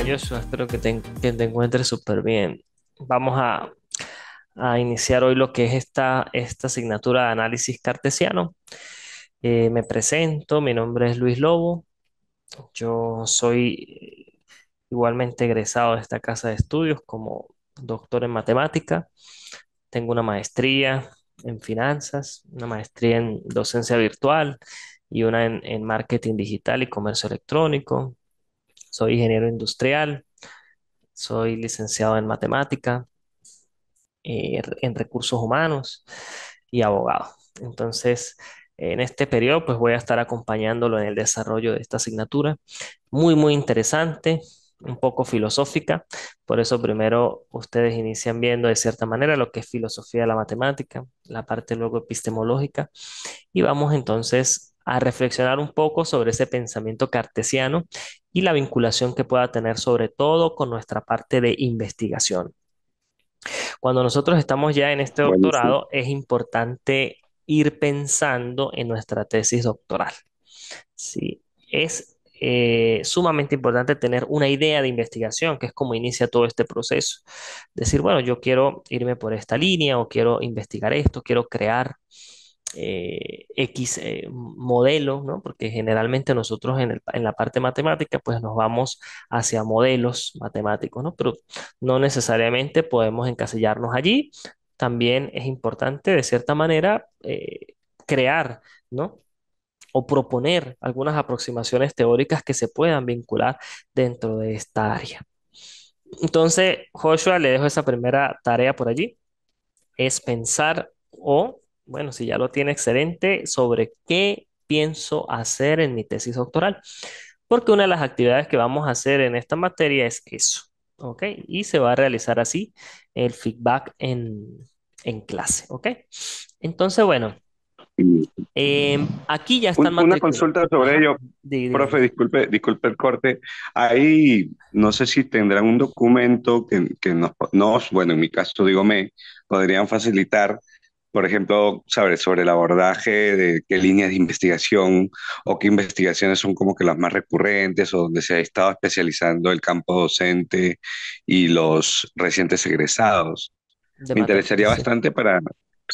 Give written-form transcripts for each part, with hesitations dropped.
Joshua, espero que te encuentres súper bien. Vamos a iniciar hoy lo que es esta asignatura de análisis cartesiano. Me presento, mi nombre es Luis Lobo. Yo soy igualmente egresado de esta casa de estudios como doctor en matemática. Tengo una maestría en finanzas, una maestría en docencia virtual y una en marketing digital y comercio electrónico. Soy ingeniero industrial. Soy licenciado en matemática, en recursos humanos y abogado. Entonces, en este periodo, pues voy a estar acompañándolo en el desarrollo de esta asignatura. Muy interesante, un poco filosófica. Por eso primero ustedes inician viendo de cierta manera lo que es filosofía de la matemática, la parte luego epistemológica, y vamos entonces a reflexionar un poco sobre ese pensamiento cartesiano y la vinculación que pueda tener sobre todo con nuestra parte de investigación. Cuando nosotros estamos ya en este Buenísimo. doctorado, es importante ir pensando en nuestra tesis doctoral. Sí, es sumamente importante tener una idea de investigación, que es como inicia todo este proceso. Decir, bueno, yo quiero irme por esta línea o quiero investigar esto, quiero crear X modelo, ¿no? Porque generalmente nosotros en la parte matemática, pues nos vamos hacia modelos matemáticos, ¿no? Pero no necesariamente podemos encasillarnos allí. También es importante, de cierta manera, crear, ¿no? O proponer algunas aproximaciones teóricas que se puedan vincular dentro de esta área. Entonces, Joshua, le dejo esa primera tarea por allí, es pensar o, bueno, si ya lo tiene excelente, sobre qué pienso hacer en mi tesis doctoral. Porque una de las actividades que vamos a hacer en esta materia es eso, ¿ok? Y se va a realizar así el feedback en clase, ¿ok? Entonces, bueno, Y aquí ya están una matriculados. consulta sobre Ajá, ello, profe, disculpe el corte. Ahí no sé si tendrán un documento que bueno, en mi caso, digo, me podrían facilitar, por ejemplo, saber sobre el abordaje de qué líneas de investigación o qué investigaciones son como que las más recurrentes o donde se ha estado especializando el campo docente y los recientes egresados. de Me interesaría matemáticas, sí. bastante para,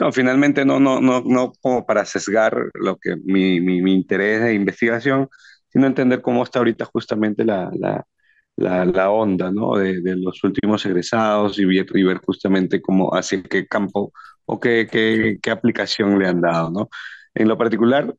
no, finalmente no como para sesgar lo que mi interés de investigación, sino entender cómo está ahorita justamente la onda, ¿no? De los últimos egresados y ver justamente cómo, hacia qué campo o qué aplicación le han dado, ¿no? En lo particular,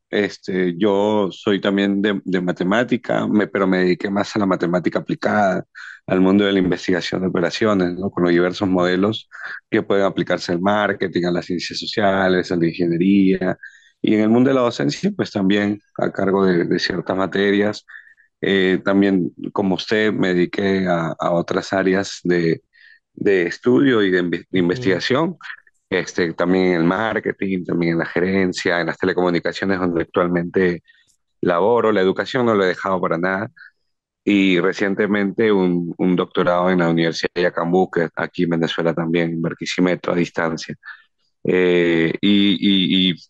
yo soy también de matemática, pero me dediqué más a la matemática aplicada, al mundo de la investigación de operaciones, ¿no? Con los diversos modelos que pueden aplicarse al marketing, a las ciencias sociales, a la ingeniería. Y en el mundo de la docencia, pues también a cargo de ciertas materias. También, como usted, me dediqué a otras áreas de estudio y de Ujú. investigación. También en el marketing, también en la gerencia, en las telecomunicaciones, donde actualmente laboro. La educación no lo he dejado para nada y recientemente un doctorado en la Universidad de Yacambú, aquí en Venezuela también, en Barquisimeto, a distancia.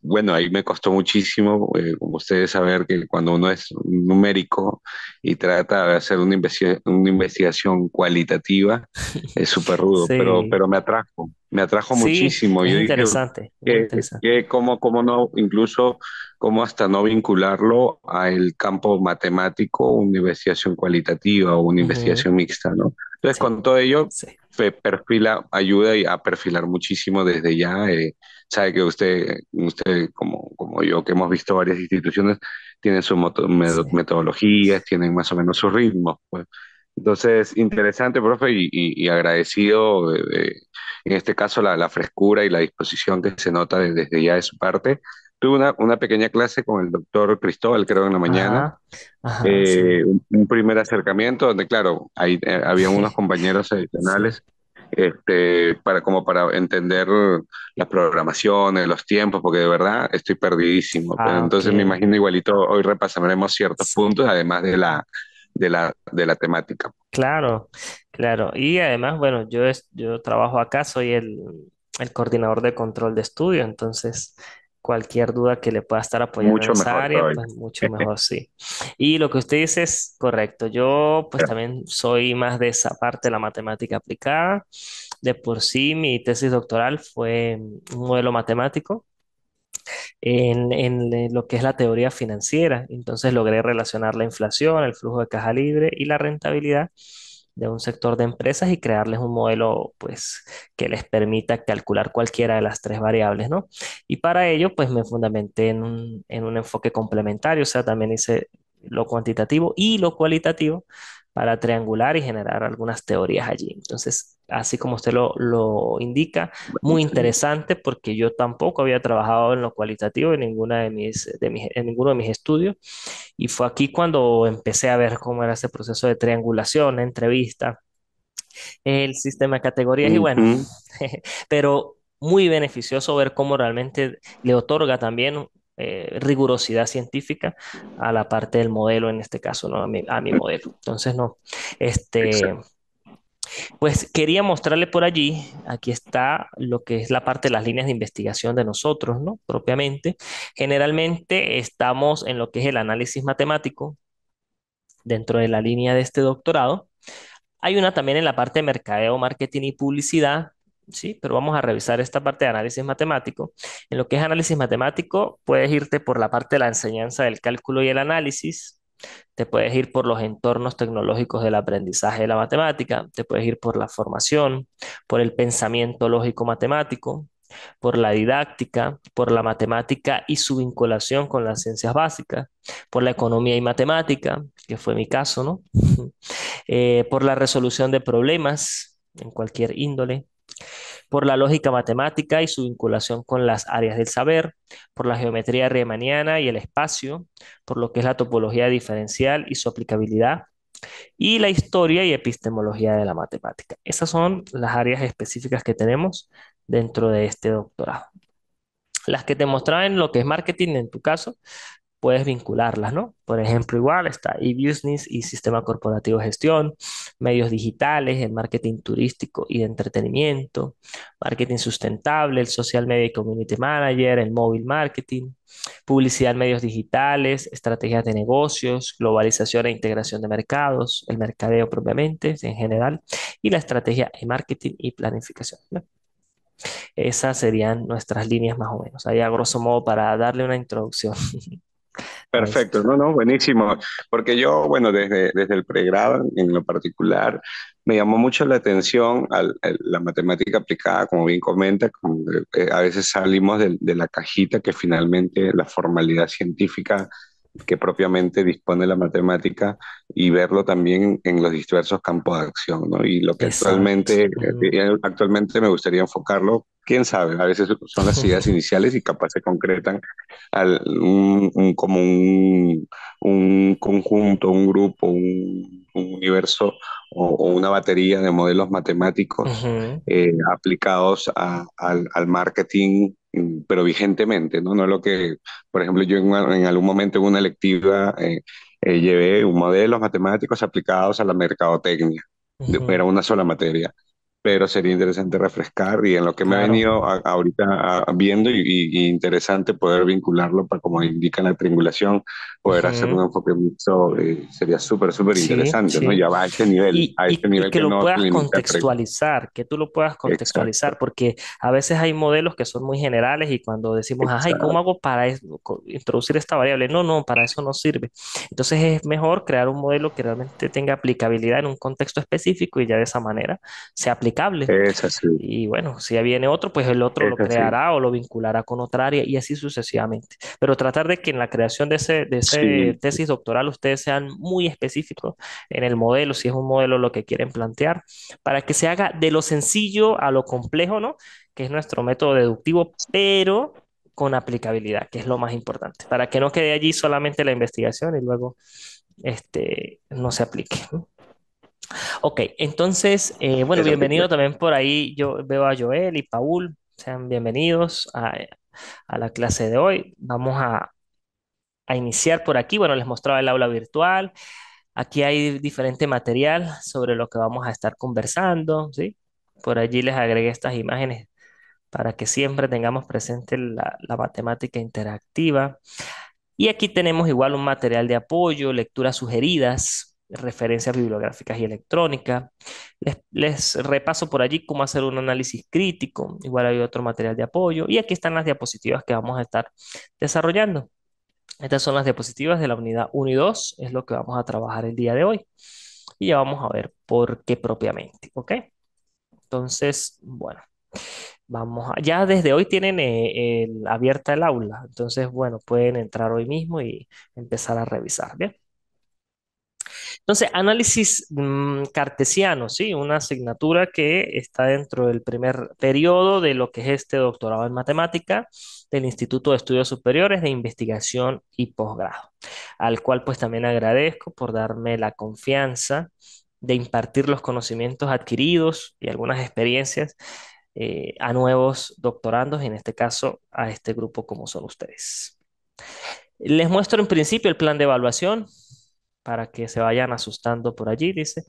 Bueno, ahí me costó muchísimo, como ustedes saber que cuando uno es un numérico y trata de hacer una investigación cualitativa, es súper rudo, Sí, pero me atrajo sí, muchísimo. es Yo dije interesante, muy interesante. cómo no, incluso cómo hasta no vincularlo al campo matemático, una investigación cualitativa o una Ujú. investigación mixta, ¿no? Entonces, Sí, con todo ello sí, ayuda a perfilar muchísimo desde ya. Sabe que usted como yo, que hemos visto varias instituciones, tienen sus sí. metodologías, tienen más o menos sus ritmos, pues. Entonces, interesante, profe, y agradecido, en este caso, la frescura y la disposición que se nota desde ya de su parte. Tuve una pequeña clase con el doctor Cristóbal, creo, en la mañana, Ajá, ajá, sí. un primer acercamiento donde, claro, ahí había unos compañeros Sí, adicionales como para entender las programaciones, los tiempos, porque de verdad estoy perdidísimo. Pero ah, ok. entonces me imagino igualito hoy repasaremos ciertos Sí, puntos, además de la temática. claro, claro. Y además, bueno, yo trabajo acá, soy el coordinador de control de estudio, entonces cualquier duda que le pueda estar apoyando en Mucho esa mejor área, todavía. pues mucho mejor, sí. Y lo que usted dice es correcto. Yo pues también soy más de esa parte de la matemática aplicada. De por sí, mi tesis doctoral fue un modelo matemático en lo que es la teoría financiera. Entonces logré relacionar la inflación, el flujo de caja libre y la rentabilidad de un sector de empresas y crearles un modelo, pues, que les permita calcular cualquiera de las tres variables, ¿no? Y para ello, pues, me fundamenté en un enfoque complementario, o sea, también hice lo cuantitativo y lo cualitativo para triangular y generar algunas teorías allí. Entonces, así como usted lo indica, muy Buenísimo. interesante porque yo tampoco había trabajado en lo cualitativo en en ninguno de mis estudios y fue aquí cuando empecé a ver cómo era ese proceso de triangulación, entrevista, el sistema de categorías y bueno, Ujú. pero muy beneficioso ver cómo realmente le otorga también rigurosidad científica a la parte del modelo, en este caso, ¿no? A mi modelo. Entonces, no, este, Exacto. pues quería mostrarle por allí, aquí está lo que es la parte de las líneas de investigación de nosotros, ¿no? Propiamente. Generalmente estamos en lo que es el análisis matemático dentro de la línea de este doctorado. Hay una también en la parte de mercadeo, marketing y publicidad, ¿sí? Pero vamos a revisar esta parte de análisis matemático. En lo que es análisis matemático, puedes irte por la parte de la enseñanza del cálculo y el análisis. Te puedes ir por los entornos tecnológicos del aprendizaje de la matemática, te puedes ir por la formación, por el pensamiento lógico matemático, por la didáctica, por la matemática y su vinculación con las ciencias básicas, por la economía y matemática, que fue mi caso, ¿no? Por la resolución de problemas en cualquier índole, por la lógica matemática y su vinculación con las áreas del saber, por la geometría riemanniana y el espacio, por lo que es la topología diferencial y su aplicabilidad, y la historia y epistemología de la matemática. Esas son las áreas específicas que tenemos dentro de este doctorado. Las que te mostraba en lo que es marketing, en tu caso, puedes vincularlas, ¿no? Por ejemplo, igual está e-business y sistema corporativo de gestión, medios digitales, el marketing turístico y de entretenimiento, marketing sustentable, el social media y community manager, el móvil marketing, publicidad en medios digitales, estrategias de negocios, globalización e integración de mercados, el mercadeo propiamente en general y la estrategia de marketing y planificación, ¿no? Esas serían nuestras líneas más o menos, ahí a grosso modo para darle una introducción a esto. Perfecto, no, no, buenísimo. Porque yo, bueno, desde el pregrado en lo particular, me llamó mucho la atención la matemática aplicada, como bien comenta, a veces salimos de la cajita que finalmente la formalidad científica que propiamente dispone la matemática y verlo también en los diversos campos de acción, ¿no? Y lo que Exacto. Ujú. actualmente me gustaría enfocarlo, quién sabe, a veces son las ideas iniciales y capaz se concretan como un conjunto, un grupo, un universo o una batería de modelos matemáticos Ujú. aplicados al marketing, pero vigentemente, ¿no? No es lo que, por ejemplo, yo en algún momento en una electiva llevé un modelos matemáticos aplicados a la mercadotecnia. Ujú. Era una sola materia, pero sería interesante refrescar y en lo que me he Claro. venido ahorita viendo y interesante poder vincularlo para, como indica la triangulación, poder hacer un Ujú. enfoque mixto, sería súper, súper Sí, interesante, ¿no? sí. Ya va a este Y nivel que que lo no se puedas limita a contextualizar, que tú lo puedas contextualizar, exacto, porque a veces hay modelos que son muy generales y cuando decimos, ay, ¿cómo exacto, hago para introducir esta variable? No, no, para eso no sirve. Entonces es mejor crear un modelo que realmente tenga aplicabilidad en un contexto específico y ya de esa manera sea aplicable. es así, Y bueno, si ya viene otro, pues el otro lo es así. creará o lo vinculará con otra área y así sucesivamente. Pero tratar de que en la creación de ese Sí, tesis doctoral ustedes sean muy específicos en el modelo, si es un modelo lo que quieren plantear, para que se haga de lo sencillo a lo complejo, ¿no? Que es nuestro método deductivo, pero con aplicabilidad, que es lo más importante, para que no quede allí solamente la investigación y luego no se aplique, ¿no? Ok, entonces, bueno, es así, bienvenido pues. también por ahí. Yo veo a Joel y Paul. Sean bienvenidos a la clase de hoy. Vamos a iniciar por aquí. Bueno, les mostraba el aula virtual. Aquí hay diferente material sobre lo que vamos a estar conversando, ¿sí? Por allí les agregué estas imágenes para que siempre tengamos presente la matemática interactiva. Y aquí tenemos igual un material de apoyo, lecturas sugeridas, referencias bibliográficas y electrónicas. Les repaso por allí cómo hacer un análisis crítico. Igual hay otro material de apoyo. Y aquí están las diapositivas que vamos a estar desarrollando. Estas son las diapositivas de la unidad 1 y 2, es lo que vamos a trabajar el día de hoy. Y ya vamos a ver por qué propiamente, ¿ok? Entonces, bueno, ya desde hoy tienen abierta el aula, entonces, bueno, pueden entrar hoy mismo y empezar a revisar, ¿bien? Entonces, análisis cartesiano, ¿sí? Una asignatura que está dentro del primer periodo de lo que es este doctorado en matemática del Instituto de Estudios Superiores de Investigación y Posgrado, al cual pues también agradezco por darme la confianza de impartir los conocimientos adquiridos y algunas experiencias a nuevos doctorandos, en este caso a este grupo como son ustedes. Les muestro en principio el plan de evaluación para que se vayan asustando por allí, dice.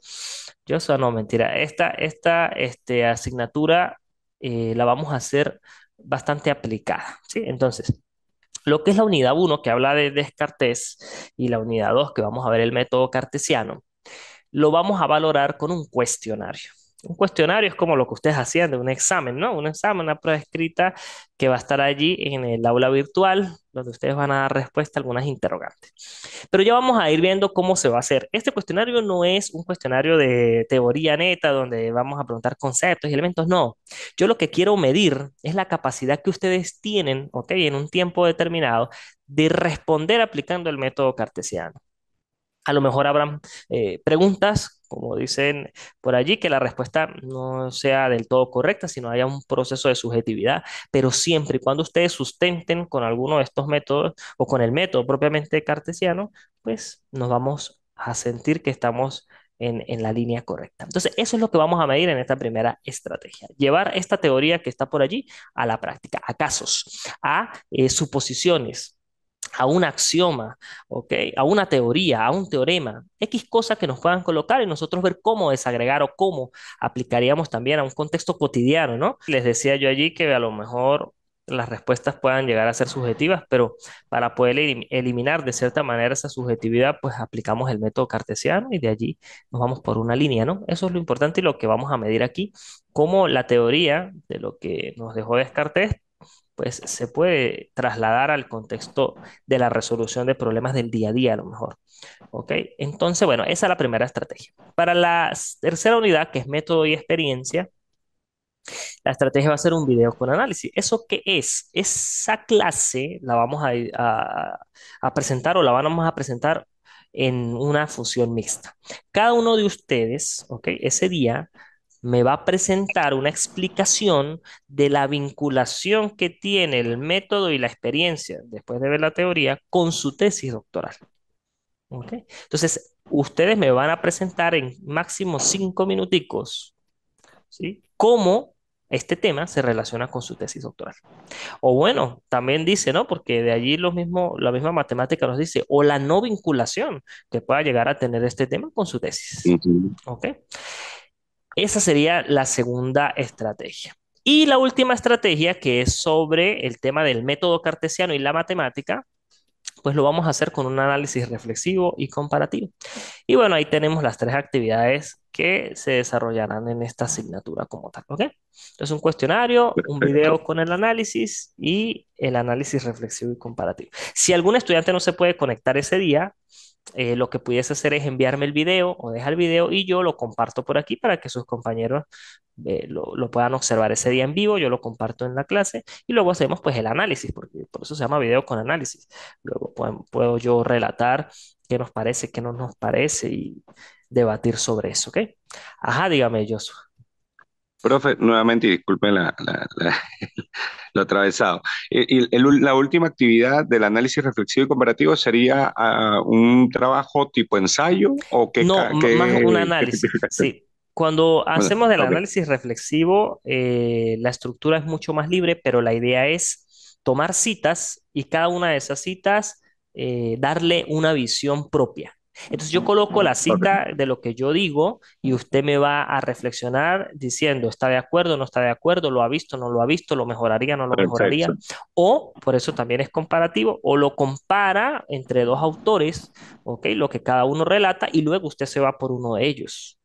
No, mentira. Esta asignatura la vamos a hacer bastante aplicada, ¿sí? Entonces, lo que es la unidad 1 que habla de Descartes, y la unidad 2 que vamos a ver el método cartesiano, lo vamos a valorar con un cuestionario. Un cuestionario es como lo que ustedes hacían de un examen, ¿no? Un examen, una prueba escrita que va a estar allí en el aula virtual, donde ustedes van a dar respuesta a algunas interrogantes. Pero ya vamos a ir viendo cómo se va a hacer. Este cuestionario no es un cuestionario de teoría neta, donde vamos a preguntar conceptos y elementos, no. Yo lo que quiero medir es la capacidad que ustedes tienen, ¿ok? En un tiempo determinado, de responder aplicando el método cartesiano. A lo mejor habrán preguntas, como dicen por allí, que la respuesta no sea del todo correcta, sino haya un proceso de subjetividad, pero siempre y cuando ustedes sustenten con alguno de estos métodos o con el método propiamente cartesiano, pues nos vamos a sentir que estamos en la línea correcta. Entonces, eso es lo que vamos a medir en esta primera estrategia. Llevar esta teoría que está por allí a la práctica, a casos, a suposiciones, a un axioma, ¿ok? A una teoría, a un teorema, X cosas que nos puedan colocar y nosotros ver cómo desagregar o cómo aplicaríamos también a un contexto cotidiano, ¿no? Les decía yo allí que a lo mejor las respuestas puedan llegar a ser subjetivas, pero para poder eliminar de cierta manera esa subjetividad, pues aplicamos el método cartesiano y de allí nos vamos por una línea, ¿no? Eso es lo importante y lo que vamos a medir aquí, cómo la teoría de lo que nos dejó Descartes pues se puede trasladar al contexto de la resolución de problemas del día a día a lo mejor. ¿Ok? Entonces, bueno, esa es la primera estrategia. Para la tercera unidad, que es método y experiencia, la estrategia va a ser un video con análisis. ¿Eso qué es? Esa clase la vamos a presentar o la vamos a presentar en una función mixta. Cada uno de ustedes, ¿ok? Ese día me va a presentar una explicación de la vinculación que tiene el método y la experiencia, después de ver la teoría, con su tesis doctoral. ¿Ok? Entonces, ustedes me van a presentar en máximo 5 minuticos, ¿sí? Cómo este tema se relaciona con su tesis doctoral. O bueno, también dice, ¿no? Porque de allí la misma matemática nos dice, o la no vinculación que pueda llegar a tener este tema con su tesis. Ujú. ¿Ok? Esa sería la segunda estrategia. Y la última estrategia, que es sobre el tema del método cartesiano y la matemática, pues lo vamos a hacer con un análisis reflexivo y comparativo. Y bueno, ahí tenemos las tres actividades que se desarrollarán en esta asignatura como tal, ¿ok? Entonces, un cuestionario, un Perfecto. video con el análisis y el análisis reflexivo y comparativo. Si algún estudiante no se puede conectar ese día, lo que pudiese hacer es enviarme el video o dejar el video y yo lo comparto por aquí para que sus compañeros lo puedan observar ese día en vivo, yo lo comparto en la clase y luego hacemos pues el análisis, porque por eso se llama video con análisis. Luego puedo yo relatar qué nos parece, qué no nos parece y debatir sobre eso, ¿ok? Ajá, dígame, Joshua. Profe, nuevamente, y disculpen lo atravesado. La última actividad del análisis reflexivo y comparativo sería un trabajo tipo ensayo o No, más un qué análisis, tipificación. sí. Cuando Bueno, hacemos el ok, análisis reflexivo, la estructura es mucho más libre, pero la idea es tomar citas y cada una de esas citas darle una visión propia. Entonces yo coloco la correcto, cita de lo que yo digo y usted me va a reflexionar diciendo, ¿está de acuerdo, no está de acuerdo? ¿Lo ha visto, no lo ha visto? ¿Lo mejoraría, no lo mejoraría? perfecto, O, por eso también es comparativo, o lo compara entre dos autores, ¿ok? Lo que cada uno relata y luego usted se va por uno de ellos.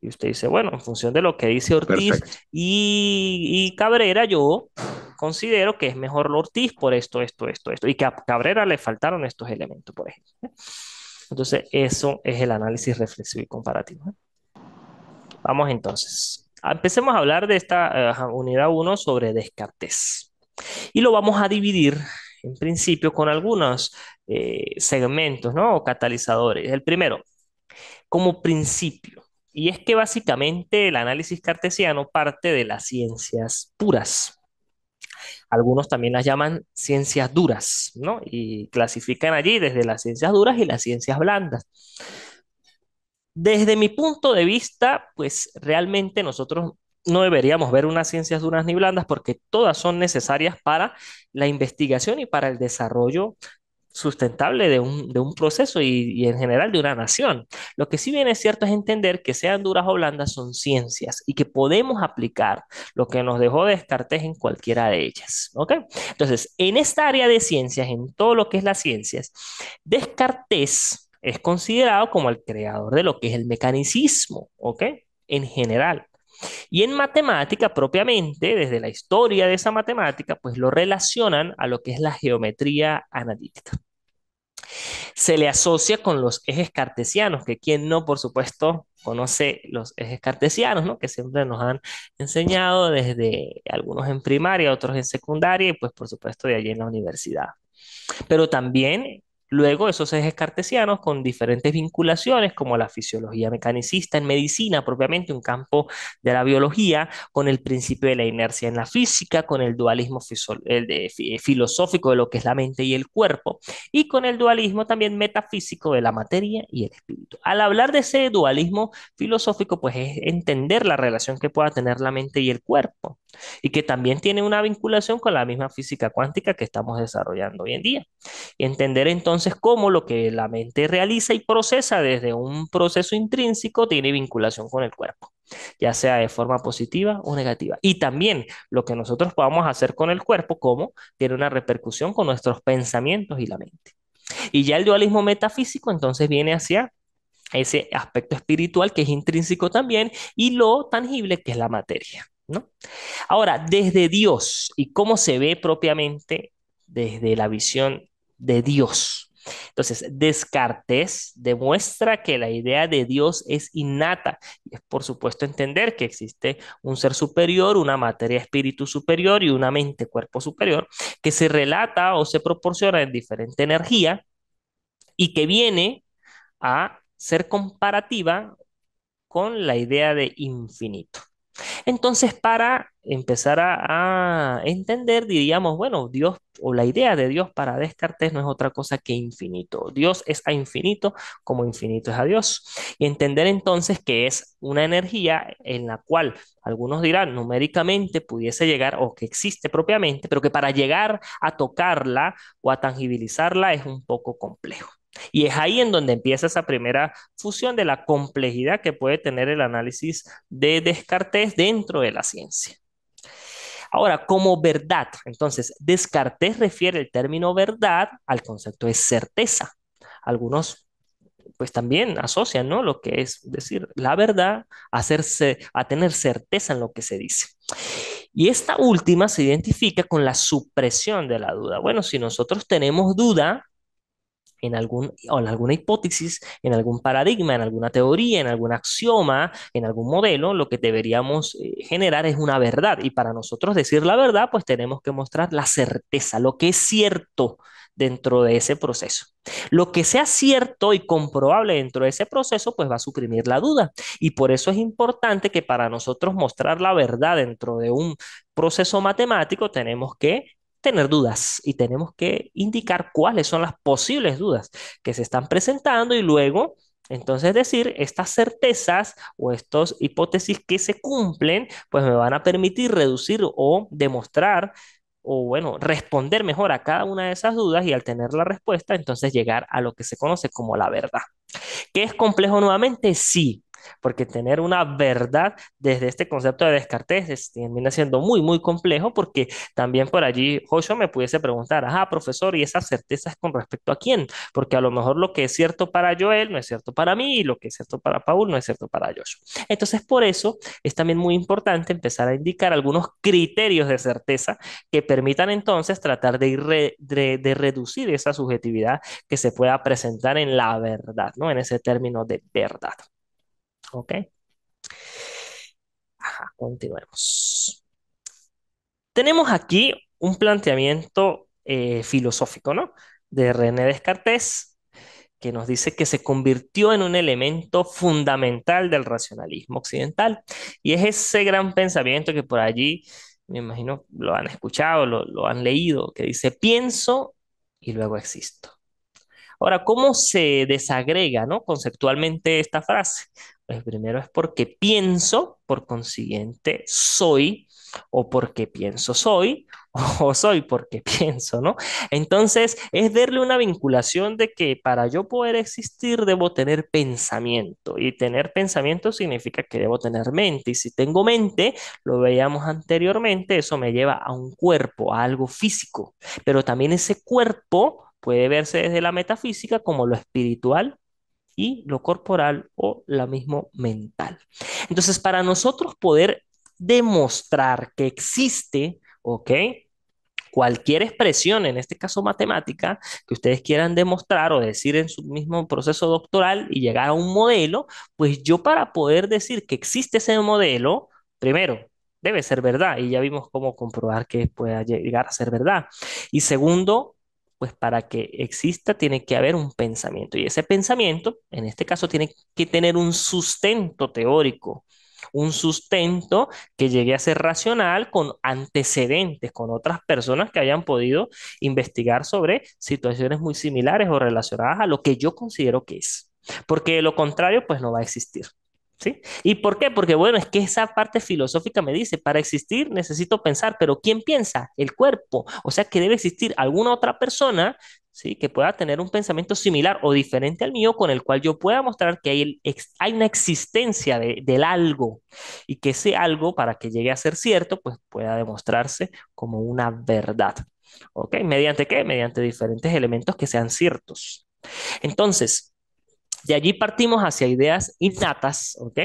Y usted dice, bueno, en función de lo que dice Ortiz perfecto. y Cabrera, yo considero que es mejor lo Ortiz por esto, esto, esto, esto. Y que a Cabrera le faltaron estos elementos, por ejemplo. Entonces, eso es el análisis reflexivo y comparativo. Vamos entonces. Empecemos a hablar de esta unidad uno sobre Descartes. Y lo vamos a dividir en principio con algunos segmentos, ¿no? O catalizadores. El primero, como principio. Y es que básicamente el análisis cartesiano parte de las ciencias puras. Algunos también las llaman ciencias duras, ¿no? Y clasifican allí desde las ciencias duras y las ciencias blandas. Desde mi punto de vista, pues realmente nosotros no deberíamos ver unas ciencias duras ni blandas porque todas son necesarias para la investigación y para el desarrollo sustentable de un proceso y en general de una nación. Lo que sí bien es cierto es entender que sean duras o blandas son ciencias y que podemos aplicar lo que nos dejó Descartes en cualquiera de ellas. ¿Ok? Entonces, en esta área de ciencias, en todo lo que es las ciencias, Descartes es considerado como el creador de lo que es el mecanicismo, ¿ok? En general. Y en matemática propiamente, desde la historia de esa matemática, pues lo relacionan a lo que es la geometría analítica. Se le asocia con los ejes cartesianos, que quien no, por supuesto, conoce los ejes cartesianos, ¿no? Que siempre nos han enseñado desde algunos en primaria, otros en secundaria y pues por supuesto de allí en la universidad. Pero también luego esos ejes cartesianos con diferentes vinculaciones, como la fisiología mecanicista en medicina, propiamente un campo de la biología, con el principio de la inercia en la física, con el dualismo filosófico de lo que es la mente y el cuerpo, y con el dualismo también metafísico de la materia y el espíritu. Al hablar de ese dualismo filosófico, pues es entender la relación que pueda tener la mente y el cuerpo, y que también tiene una vinculación con la misma física cuántica que estamos desarrollando hoy en día y entender entonces cómo lo que la mente realiza y procesa desde un proceso intrínseco tiene vinculación con el cuerpo, ya sea de forma positiva o negativa. Y también lo que nosotros podamos hacer con el cuerpo, cómo tiene una repercusión con nuestros pensamientos y la mente. Y ya el dualismo metafísico entonces viene hacia ese aspecto espiritual que es intrínseco también y lo tangible que es la materia, ¿no? Ahora, desde Dios y cómo se ve propiamente desde la visión de Dios. Entonces, Descartes demuestra que la idea de Dios es innata y es por supuesto entender que existe un ser superior, una materia espíritu superior y una mente cuerpo superior que se relata o se proporciona en diferente energía y que viene a ser comparativa con la idea de infinito. Entonces, para empezar a entender, diríamos, bueno, Dios o la idea de Dios para Descartes no es otra cosa que infinito. Dios es a infinito como infinito es a Dios. Y entender entonces que es una energía en la cual algunos dirán numéricamente pudiese llegar o que existe propiamente, pero que para llegar a tocarla o a tangibilizarla es un poco complejo. Y es ahí en donde empieza esa primera fusión de la complejidad que puede tener el análisis de Descartes dentro de la ciencia. Ahora, como verdad, entonces, Descartes refiere el término verdad al concepto de certeza. Algunos pues también asocian, ¿no? Lo que es decir, la verdad, hacerse, a tener certeza en lo que se dice. Y esta última se identifica con la supresión de la duda. Bueno, si nosotros tenemos duda, o en alguna hipótesis, en algún paradigma, en alguna teoría, en algún axioma, en algún modelo, lo que deberíamos generar es una verdad. Y para nosotros decir la verdad, pues tenemos que mostrar la certeza, lo que es cierto dentro de ese proceso. Lo que sea cierto y comprobable dentro de ese proceso, pues va a suprimir la duda. Y por eso es importante que para nosotros mostrar la verdad dentro de un proceso matemático, tenemos que tener dudas y tenemos que indicar cuáles son las posibles dudas que se están presentando y luego entonces decir estas certezas o estas hipótesis que se cumplen pues me van a permitir reducir o demostrar o bueno, responder mejor a cada una de esas dudas y al tener la respuesta, entonces llegar a lo que se conoce como la verdad. ¿Qué es complejo nuevamente? Sí, porque tener una verdad desde este concepto de Descartes termina siendo muy, muy complejo porque también por allí Joshua me pudiese preguntar, ajá, profesor, ¿y esa certeza es con respecto a quién? Porque a lo mejor lo que es cierto para Joel no es cierto para mí y lo que es cierto para Paul no es cierto para Joshua. Entonces, por eso es también muy importante empezar a indicar algunos criterios de certeza que permitan entonces tratar de reducir esa subjetividad que se pueda presentar en la verdad, ¿no? En ese término de verdad. ¿Ok? Ajá, continuemos. Tenemos aquí un planteamiento filosófico, ¿no? De René Descartes, que nos dice que se convirtió en un elemento fundamental del racionalismo occidental. Y es ese gran pensamiento que por allí, me imagino, lo han escuchado, lo han leído, que dice, pienso y luego existo. Ahora, ¿cómo se desagrega, ¿no? Conceptualmente esta frase? Pues primero es porque pienso, por consiguiente soy, o porque pienso soy, o soy porque pienso, ¿no? Entonces, es darle una vinculación de que para yo poder existir debo tener pensamiento, y tener pensamiento significa que debo tener mente, y si tengo mente, lo veíamos anteriormente, eso me lleva a un cuerpo, a algo físico, pero también ese cuerpo puede verse desde la metafísica como lo espiritual y lo corporal o la mismo mental. Entonces, para nosotros poder demostrar que existe, ¿ok? Cualquier expresión, en este caso matemática, que ustedes quieran demostrar o decir en su mismo proceso doctoral y llegar a un modelo, pues yo para poder decir que existe ese modelo, primero, debe ser verdad y ya vimos cómo comprobar que pueda llegar a ser verdad. Y segundo, pues para que exista tiene que haber un pensamiento y ese pensamiento, en este caso, tiene que tener un sustento teórico, un sustento que llegue a ser racional con antecedentes, con otras personas que hayan podido investigar sobre situaciones muy similares o relacionadas a lo que yo considero que es. Porque de lo contrario, pues no va a existir. ¿Sí? ¿Y por qué? Porque bueno, es que esa parte filosófica me dice, para existir necesito pensar, pero ¿quién piensa? El cuerpo. O sea que debe existir alguna otra persona, ¿sí? Que pueda tener un pensamiento similar o diferente al mío con el cual yo pueda mostrar que hay una existencia del algo y que ese algo, para que llegue a ser cierto, pues pueda demostrarse como una verdad. ¿Ok? ¿Mediante qué? Mediante diferentes elementos que sean ciertos. Entonces, de allí partimos hacia ideas innatas, ¿ok?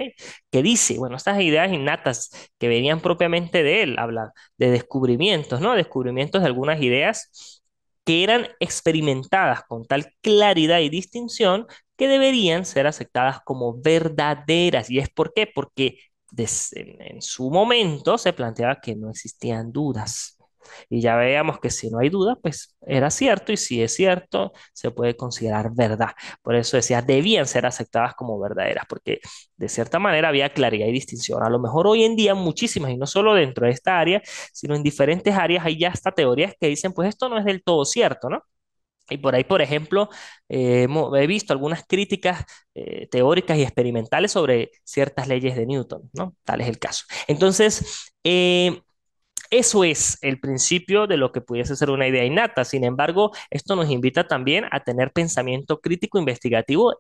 Que dice, bueno, estas ideas innatas que venían propiamente de él, habla de descubrimientos, ¿no? Descubrimientos de algunas ideas que eran experimentadas con tal claridad y distinción que deberían ser aceptadas como verdaderas. ¿Y es por qué? Porque en su momento se planteaba que no existían dudas. Y ya veíamos que si no hay duda, pues era cierto, y si es cierto, se puede considerar verdad. Por eso decía, debían ser aceptadas como verdaderas, porque de cierta manera había claridad y distinción. A lo mejor hoy en día muchísimas, y no solo dentro de esta área, sino en diferentes áreas, hay ya hasta teorías que dicen, pues esto no es del todo cierto, ¿no? Y por ahí, por ejemplo, he visto algunas críticas teóricas y experimentales sobre ciertas leyes de Newton, ¿no? Tal es el caso. Entonces, eso es el principio de lo que pudiese ser una idea innata. Sin embargo, esto nos invita también a tener pensamiento crítico investigativo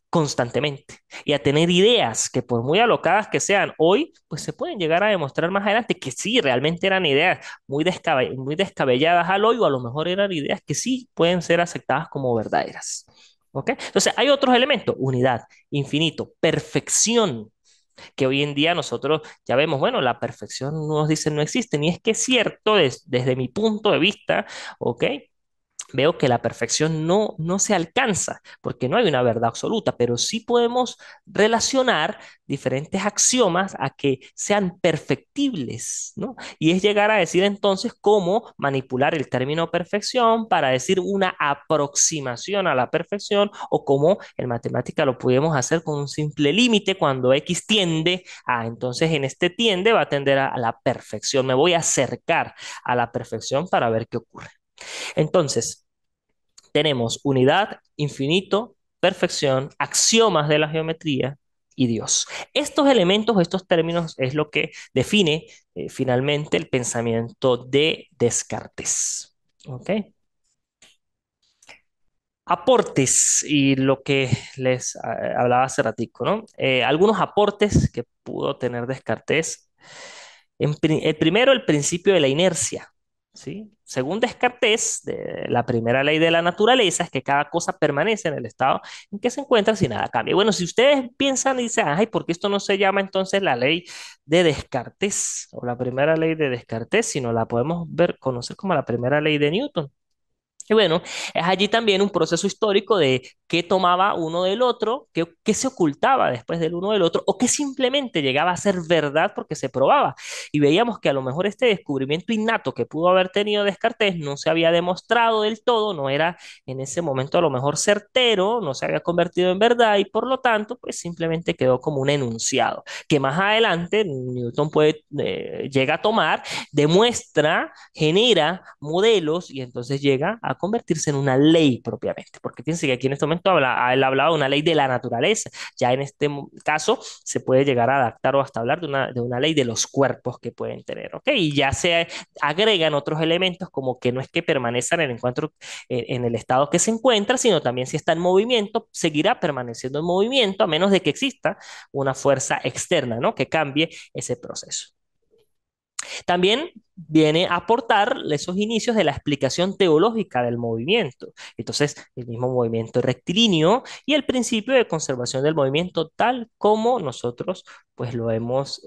constantemente y a tener ideas que por muy alocadas que sean hoy, pues se pueden llegar a demostrar más adelante que sí, realmente eran ideas muy descabelladas al hoy, o a lo mejor eran ideas que sí pueden ser aceptadas como verdaderas. ¿Ok? Entonces, hay otros elementos: unidad, infinito, perfección, que hoy en día nosotros ya vemos, bueno, la perfección nos dicen no existe, y es que es cierto desde mi punto de vista, ¿ok? Veo que la perfección no se alcanza porque no hay una verdad absoluta, pero sí podemos relacionar diferentes axiomas a que sean perfectibles, ¿no? Y es llegar a decir entonces cómo manipular el término perfección para decir una aproximación a la perfección, o cómo en matemática lo podemos hacer con un simple límite cuando x tiende a, entonces en este tiende va a tender a la perfección, me voy a acercar a la perfección para ver qué ocurre. Entonces, tenemos unidad, infinito, perfección, axiomas de la geometría, y Dios. Estos elementos, estos términos es lo que define finalmente el pensamiento de Descartes. ¿Ok? Aportes y lo que les hablaba hace ratico, ¿no? Algunos aportes que pudo tener Descartes. El primero, el principio de la inercia, ¿sí? Según Descartes, la primera ley de la naturaleza es que cada cosa permanece en el estado en que se encuentra si nada cambia. Bueno, si ustedes piensan y dicen, ay, ¿por qué esto no se llama entonces la ley de Descartes o la primera ley de Descartes, sino la podemos ver, conocer como la primera ley de Newton? Y bueno, es allí también un proceso histórico de qué tomaba uno del otro, qué se ocultaba después del uno del otro, o qué simplemente llegaba a ser verdad porque se probaba. Y veíamos que a lo mejor este descubrimiento innato que pudo haber tenido Descartes no se había demostrado del todo, no era en ese momento a lo mejor certero, no se había convertido en verdad y por lo tanto, pues simplemente quedó como un enunciado, que más adelante Newton llega a tomar, demuestra, genera modelos y entonces llega a convertirse en una ley propiamente. Porque fíjense que aquí en este momento él hablaba de una ley de la naturaleza. Ya en este caso se puede llegar a adaptar o hasta hablar de una ley de los cuerpos que pueden tener. ¿Ok? Y ya se agregan otros elementos como que no es que permanezcan en el encuentro en el estado que se encuentra, sino también si está en movimiento, seguirá permaneciendo en movimiento a menos de que exista una fuerza externa, ¿no? Que cambie ese proceso. También viene a aportar esos inicios de la explicación teológica del movimiento. Entonces, el mismo movimiento rectilíneo y el principio de conservación del movimiento tal como nosotros pues lo hemos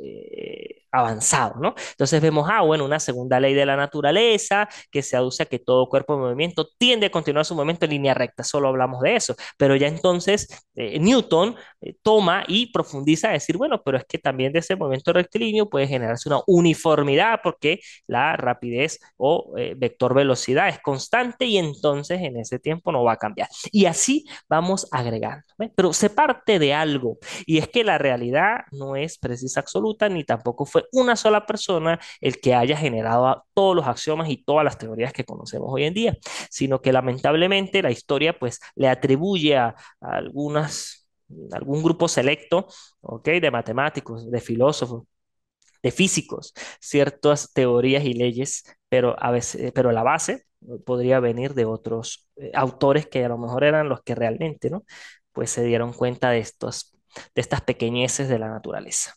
avanzado, ¿no? Entonces vemos, bueno, una segunda ley de la naturaleza que se aduce a que todo cuerpo en movimiento tiende a continuar su movimiento en línea recta, solo hablamos de eso, pero ya entonces Newton toma y profundiza a decir, bueno, pero es que también de ese movimiento rectilíneo puede generarse una uniformidad porque la rapidez o vector velocidad es constante y entonces en ese tiempo no va a cambiar. Y así vamos agregando. ¿Ves? Pero se parte de algo y es que la realidad no es precisa absoluta ni tampoco fue una sola persona el que haya generado todos los axiomas y todas las teorías que conocemos hoy en día, sino que lamentablemente la historia pues le atribuye a algún grupo selecto, ¿ok? De matemáticos, de filósofos, de físicos, ciertas teorías y leyes, pero a veces, pero la base podría venir de otros autores que a lo mejor eran los que realmente, ¿no? Pues se dieron cuenta de estas pequeñeces de la naturaleza.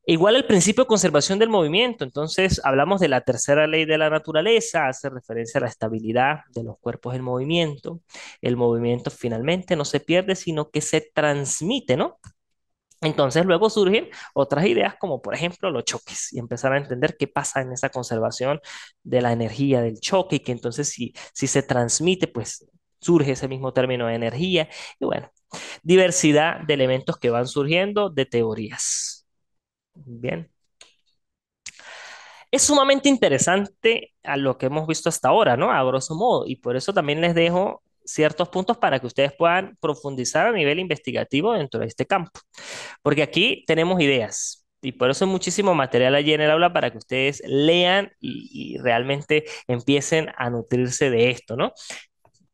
Igual el principio de conservación del movimiento, entonces hablamos de la tercera ley de la naturaleza, hace referencia a la estabilidad de los cuerpos en movimiento. El movimiento finalmente no se pierde, sino que se transmite, ¿no? Entonces luego surgen otras ideas como por ejemplo los choques y empezar a entender qué pasa en esa conservación de la energía del choque y que entonces si se transmite pues surge ese mismo término de energía y bueno, diversidad de elementos que van surgiendo de teorías. Bien. Es sumamente interesante a lo que hemos visto hasta ahora, ¿no? A grosso modo y por eso también les dejo ciertos puntos para que ustedes puedan profundizar a nivel investigativo dentro de este campo. Porque aquí tenemos ideas y por eso hay muchísimo material allí en el aula para que ustedes lean y realmente empiecen a nutrirse de esto, ¿no?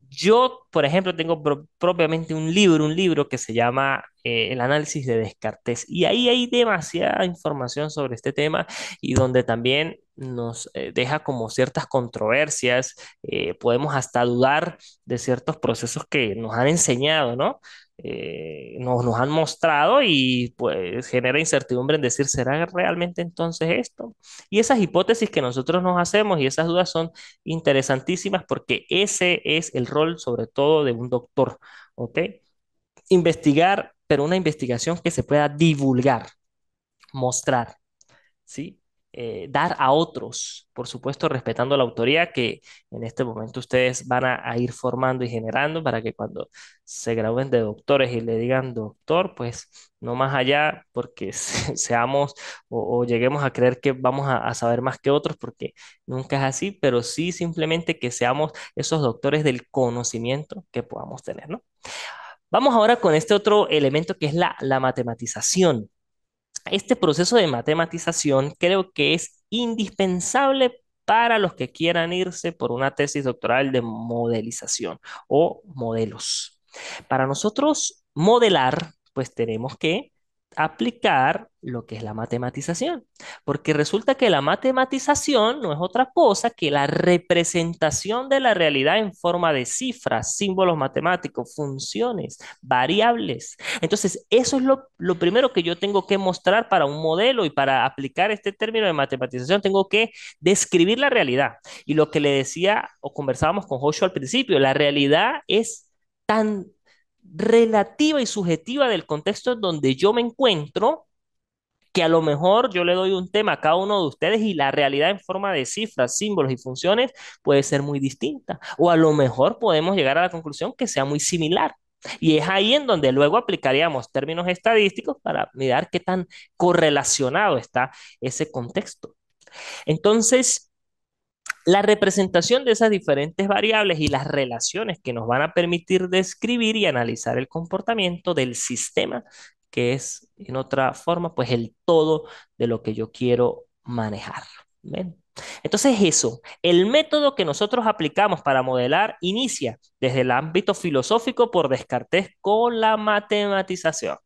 Yo, por ejemplo, tengo propiamente un libro que se llama El análisis de Descartes y ahí hay demasiada información sobre este tema y donde también nos deja como ciertas controversias, podemos hasta dudar de ciertos procesos que nos han enseñado, ¿no? Nos han mostrado y pues genera incertidumbre en decir, ¿será realmente entonces esto? Y esas hipótesis que nosotros nos hacemos y esas dudas son interesantísimas porque ese es el rol sobre todo de un doctor, ¿ok? Investigar, pero una investigación que se pueda divulgar, mostrar, ¿sí? Dar a otros, por supuesto, respetando la autoría que en este momento ustedes van a ir formando y generando para que cuando se gradúen de doctores y le digan doctor, pues no más allá porque seamos o lleguemos a creer que vamos a saber más que otros, porque nunca es así, pero sí simplemente que seamos esos doctores del conocimiento que podamos tener, ¿no? Vamos ahora con este otro elemento que es la matematización. Este proceso de matematización creo que es indispensable para los que quieran irse por una tesis doctoral de modelización o modelos. Para nosotros modelar pues tenemos que aplicar lo que es la matematización, porque resulta que la matematización no es otra cosa que la representación de la realidad en forma de cifras, símbolos matemáticos, funciones, variables. Entonces, eso es lo primero que yo tengo que mostrar para un modelo y para aplicar este término de matematización, tengo que describir la realidad. Y lo que le decía o conversábamos con Joshua al principio, la realidad es tan relativa y subjetiva del contexto en donde yo me encuentro, que a lo mejor yo le doy un tema a cada uno de ustedes y la realidad en forma de cifras, símbolos y funciones puede ser muy distinta. O a lo mejor podemos llegar a la conclusión que sea muy similar. Y es ahí en donde luego aplicaríamos términos estadísticos para mirar qué tan correlacionado está ese contexto. Entonces, la representación de esas diferentes variables y las relaciones que nos van a permitir describir y analizar el comportamiento del sistema, que es, en otra forma, pues el todo de lo que yo quiero manejar. ¿Ven? Entonces eso, el método que nosotros aplicamos para modelar inicia desde el ámbito filosófico por Descartes con la matematización,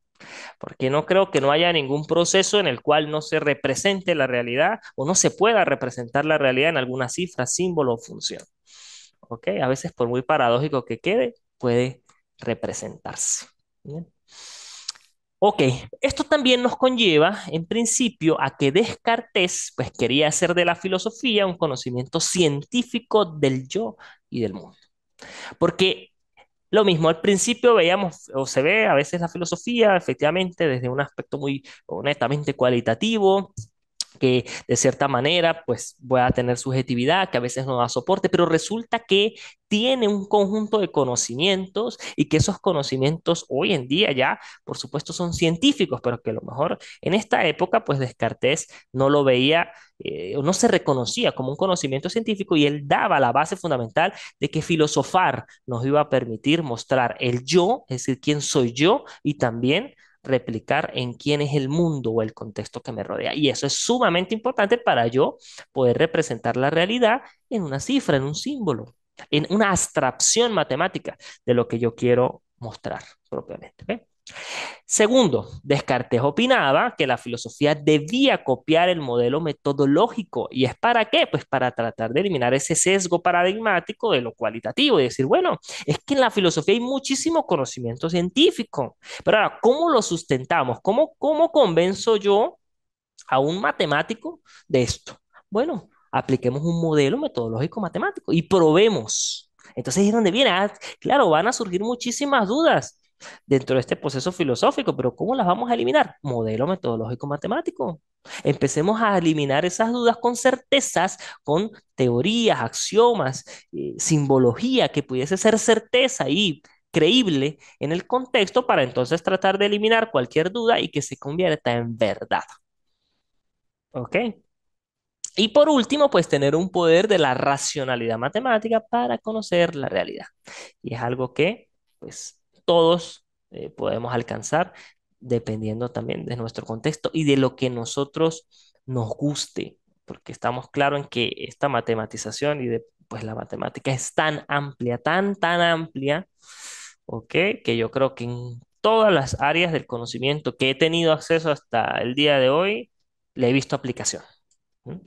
porque no creo que no haya ningún proceso en el cual no se represente la realidad o no se pueda representar la realidad en alguna cifra, símbolo o función. ¿Ok? A veces, por muy paradójico que quede, puede representarse. ¿Bien? Ok, esto también nos conlleva, en principio, a que Descartes, pues, quería hacer de la filosofía un conocimiento científico del yo y del mundo. Porque lo mismo, al principio veíamos o se ve a veces la filosofía efectivamente desde un aspecto muy honestamente cualitativo, que de cierta manera pues voy a tener subjetividad, que a veces no da soporte, pero resulta que tiene un conjunto de conocimientos y que esos conocimientos hoy en día ya, por supuesto, son científicos, pero que a lo mejor en esta época pues Descartes no lo veía o no se reconocía como un conocimiento científico y él daba la base fundamental de que filosofar nos iba a permitir mostrar el yo, es decir, quién soy yo y también replicar en quién es el mundo o el contexto que me rodea. Y eso es sumamente importante para yo poder representar la realidad en una cifra, en un símbolo, en una abstracción matemática de lo que yo quiero mostrar propiamente. ¿Okay? Segundo, Descartes opinaba que la filosofía debía copiar el modelo metodológico. ¿Y es para qué? Pues para tratar de eliminar ese sesgo paradigmático de lo cualitativo y decir, bueno, es que en la filosofía hay muchísimo conocimiento científico. Pero ahora, ¿cómo lo sustentamos? ¿Cómo convenzo yo a un matemático de esto? Bueno, apliquemos un modelo metodológico matemático y probemos. Entonces es donde viene, claro, van a surgir muchísimas dudas dentro de este proceso filosófico, pero ¿cómo las vamos a eliminar? Modelo metodológico matemático. Empecemos a eliminar esas dudas con certezas, con teorías, axiomas, simbología que pudiese ser certeza y creíble en el contexto para entonces tratar de eliminar cualquier duda y que se convierta en verdad. ¿Ok? Y por último, pues tener un poder de la racionalidad matemática para conocer la realidad. Y es algo que, pues, todos podemos alcanzar dependiendo también de nuestro contexto y de lo que nosotros nos guste, porque estamos claros en que esta matematización y de, pues la matemática es tan amplia, tan amplia, ¿ok? Que yo creo que en todas las áreas del conocimiento que he tenido acceso hasta el día de hoy, le he visto aplicación. ¿Mm?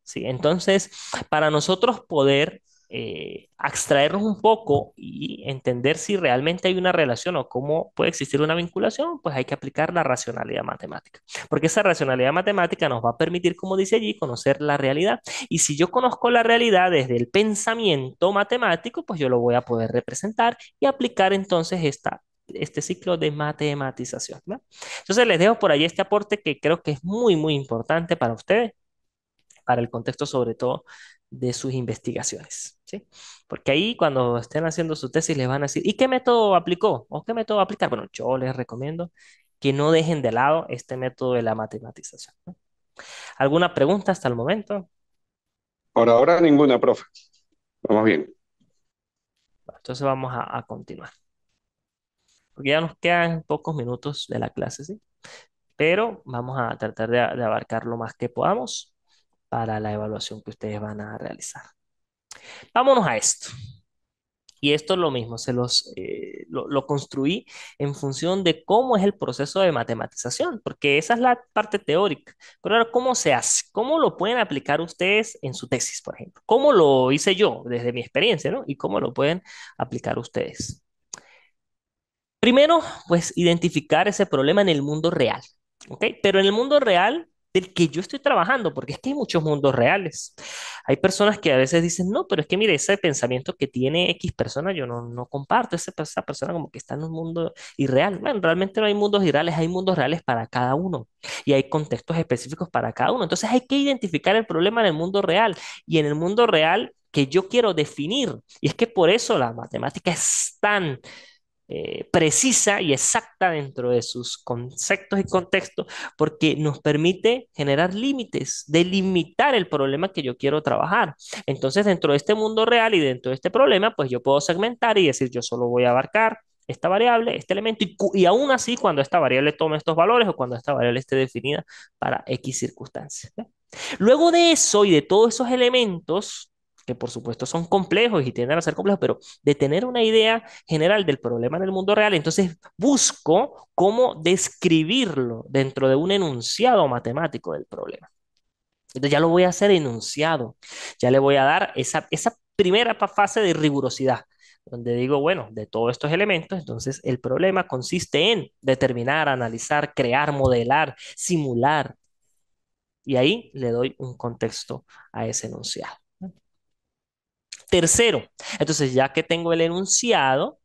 Sí, entonces, para nosotros poder abstraernos un poco y entender si realmente hay una relación o cómo puede existir una vinculación, pues hay que aplicar la racionalidad matemática. Porque esa racionalidad matemática nos va a permitir, como dice allí, conocer la realidad. Y si yo conozco la realidad desde el pensamiento matemático, pues yo lo voy a poder representar y aplicar entonces este ciclo de matematización, ¿no? Entonces les dejo por ahí este aporte que creo que es muy importante para ustedes para el contexto sobre todo de sus investigaciones, ¿sí? Porque ahí cuando estén haciendo su tesis les van a decir, ¿y qué método aplicó? ¿O qué método aplicar? Bueno, yo les recomiendo que no dejen de lado este método de la matematización, ¿no? ¿Alguna pregunta hasta el momento? Por ahora ninguna, profe. Vamos bien. Bueno, entonces vamos a continuar, porque ya nos quedan pocos minutos de la clase, ¿sí? Pero vamos a tratar de abarcar lo más que podamos para la evaluación que ustedes van a realizar. Vámonos a esto. Y esto es lo mismo, lo construí en función de cómo es el proceso de matematización, porque esa es la parte teórica. Pero ahora, ¿cómo se hace? ¿Cómo lo pueden aplicar ustedes en su tesis, por ejemplo? ¿Cómo lo hice yo desde mi experiencia, ¿no? Y cómo lo pueden aplicar ustedes. Primero, pues identificar ese problema en el mundo real, ¿ok? Pero en el mundo real del que yo estoy trabajando, porque es que hay muchos mundos reales. Hay personas que a veces dicen, no, pero es que mire, ese pensamiento que tiene X persona, yo no comparto, esa persona como que está en un mundo irreal. Bueno, realmente no hay mundos irreales, hay mundos reales para cada uno y hay contextos específicos para cada uno. Entonces hay que identificar el problema en el mundo real y en el mundo real que yo quiero definir. Y es que por eso la matemática es tan precisa y exacta dentro de sus conceptos y contextos, porque nos permite generar límites, delimitar el problema que yo quiero trabajar. Entonces, dentro de este mundo real y dentro de este problema, pues yo puedo segmentar y decir, yo solo voy a abarcar esta variable, este elemento, y aún así, cuando esta variable tome estos valores o cuando esta variable esté definida para X circunstancias. ¿Ve? Luego de eso y de todos esos elementos, que por supuesto son complejos y tienden a ser complejos, pero de tener una idea general del problema en el mundo real, entonces busco cómo describirlo dentro de un enunciado matemático del problema. Entonces ya lo voy a hacer enunciado, ya le voy a dar esa primera fase de rigurosidad, donde digo, bueno, de todos estos elementos, entonces el problema consiste en determinar, analizar, crear, modelar, simular, y ahí le doy un contexto a ese enunciado. Tercero, entonces ya que tengo el enunciado,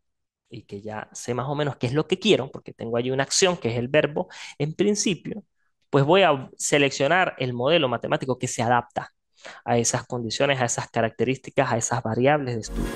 y que ya sé más o menos qué es lo que quiero, porque tengo allí una acción que es el verbo en principio, pues voy a seleccionar el modelo matemático que se adapta a esas condiciones, a esas características, a esas variables de estudio.